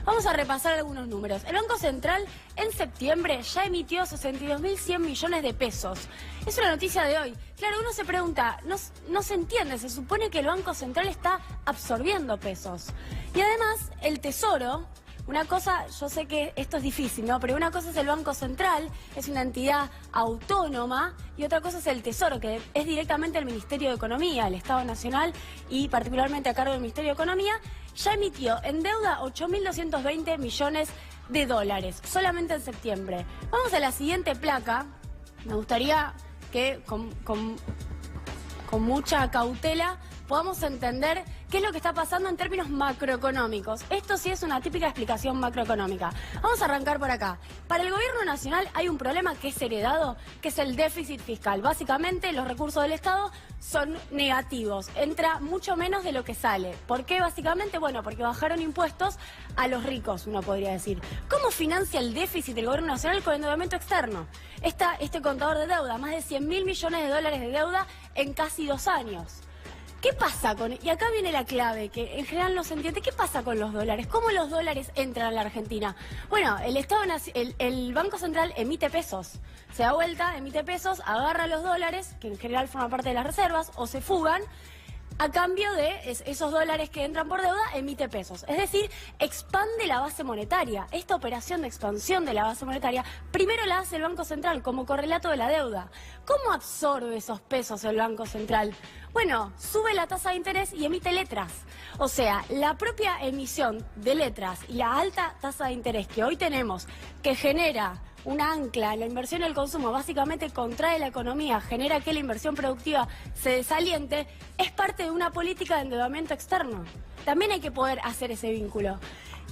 Vamos a repasar algunos números. El Banco Central en septiembre ya emitió 62.100 millones de pesos. Es una noticia de hoy. Claro, uno se pregunta, no se entiende, se supone que el Banco Central está absorbiendo pesos. Y además, el Tesoro, una cosa, yo sé que esto es difícil, ¿no? Pero una cosa es el Banco Central, es una entidad autónoma, y otra cosa es el Tesoro, que es directamente el Ministerio de Economía, el Estado Nacional, y particularmente a cargo del Ministerio de Economía, ya emitió en deuda 8.220 millones de dólares, solamente en septiembre. Vamos a la siguiente placa. Me gustaría que con mucha cautela podamos entender qué es lo que está pasando en términos macroeconómicos. Esto sí es una típica explicación macroeconómica. Vamos a arrancar por acá. Para el gobierno nacional hay un problema que es heredado, que es el déficit fiscal. Básicamente los recursos del Estado son negativos, entra mucho menos de lo que sale. ¿Por qué básicamente? Bueno, porque bajaron impuestos a los ricos, uno podría decir. ¿Cómo financia el déficit del gobierno nacional con endeudamiento externo? Este contador de deuda, más de 100.000 millones de dólares de deuda en casi 2 años. ¿Qué pasa con...? Y acá viene la clave, que en general no se entiende. ¿Qué pasa con los dólares? ¿Cómo los dólares entran a la Argentina? Bueno, el Banco Central emite pesos. Se da vuelta, emite pesos, agarra los dólares, que en general forman parte de las reservas, o se fugan. A cambio de esos dólares que entran por deuda, emite pesos. Es decir, expande la base monetaria. Esta operación de expansión de la base monetaria, primero la hace el Banco Central como correlato de la deuda. ¿Cómo absorbe esos pesos el Banco Central? Bueno, sube la tasa de interés y emite letras. O sea, la propia emisión de letras y la alta tasa de interés que hoy tenemos, que genera una ancla en la inversión y el consumo, básicamente contrae la economía, genera que la inversión productiva se desaliente, es parte de una política de endeudamiento externo. También hay que poder hacer ese vínculo.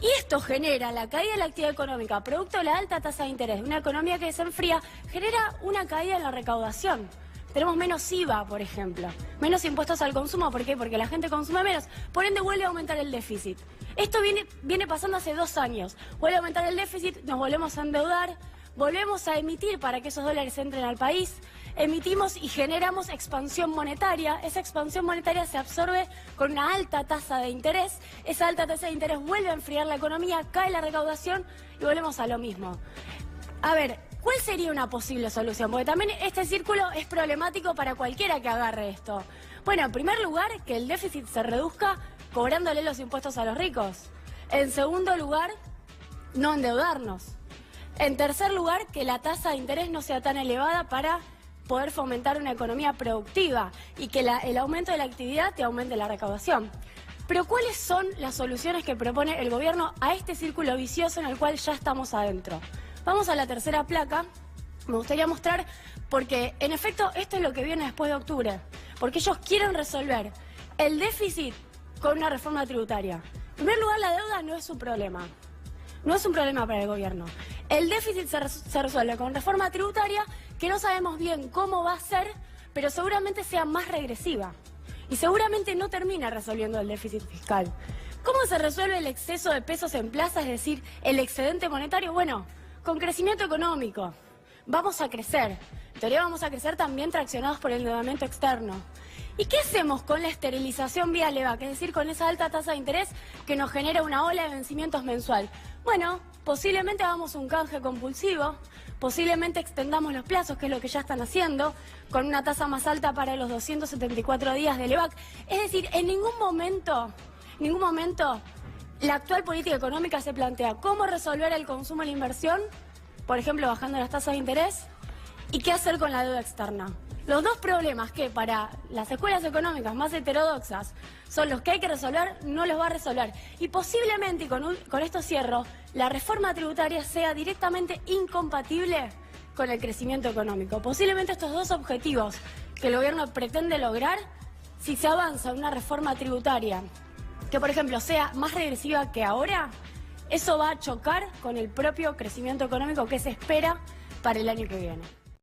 Y esto genera la caída de la actividad económica, producto de la alta tasa de interés, de una economía que se enfría, genera una caída en la recaudación. Tenemos menos IVA, por ejemplo, menos impuestos al consumo. ¿Por qué? Porque la gente consume menos, por ende vuelve a aumentar el déficit. Esto viene pasando hace 2 años. Vuelve a aumentar el déficit, nos volvemos a endeudar, volvemos a emitir para que esos dólares entren al país, emitimos y generamos expansión monetaria. Esa expansión monetaria se absorbe con una alta tasa de interés, esa alta tasa de interés vuelve a enfriar la economía, cae la recaudación y volvemos a lo mismo. A ver, ¿cuál sería una posible solución? Porque también este círculo es problemático para cualquiera que agarre esto. Bueno, en primer lugar, que el déficit se reduzca cobrándole los impuestos a los ricos. En segundo lugar, no endeudarnos. En tercer lugar, que la tasa de interés no sea tan elevada para poder fomentar una economía productiva y que el aumento de la actividad te aumente la recaudación. Pero ¿cuáles son las soluciones que propone el gobierno a este círculo vicioso en el cual ya estamos adentro? Vamos a la tercera placa. Me gustaría mostrar, porque en efecto esto es lo que viene después de octubre, porque ellos quieren resolver el déficit con una reforma tributaria. En primer lugar, la deuda no es un problema. No es un problema para el gobierno. El déficit se resuelve con reforma tributaria que no sabemos bien cómo va a ser, pero seguramente sea más regresiva. Y seguramente no termina resolviendo el déficit fiscal. ¿Cómo se resuelve el exceso de pesos en plaza, es decir, el excedente monetario? Bueno, con crecimiento económico. Vamos a crecer. En teoría vamos a crecer también traccionados por el endeudamiento externo. ¿Y qué hacemos con la esterilización vía LEVAC? Es decir, con esa alta tasa de interés que nos genera una ola de vencimientos mensual. Bueno, posiblemente hagamos un canje compulsivo, posiblemente extendamos los plazos, que es lo que ya están haciendo, con una tasa más alta para los 274 días de LEVAC. Es decir, en ningún momento, la actual política económica se plantea cómo resolver el consumo y la inversión, por ejemplo, bajando las tasas de interés, y qué hacer con la deuda externa. Los dos problemas que para las escuelas económicas más heterodoxas son los que hay que resolver, no los va a resolver. Y posiblemente, y con esto cierro, la reforma tributaria sea directamente incompatible con el crecimiento económico. Posiblemente estos dos objetivos que el gobierno pretende lograr, si se avanza en una reforma tributaria que, por ejemplo, sea más regresiva que ahora, eso va a chocar con el propio crecimiento económico que se espera para el año que viene.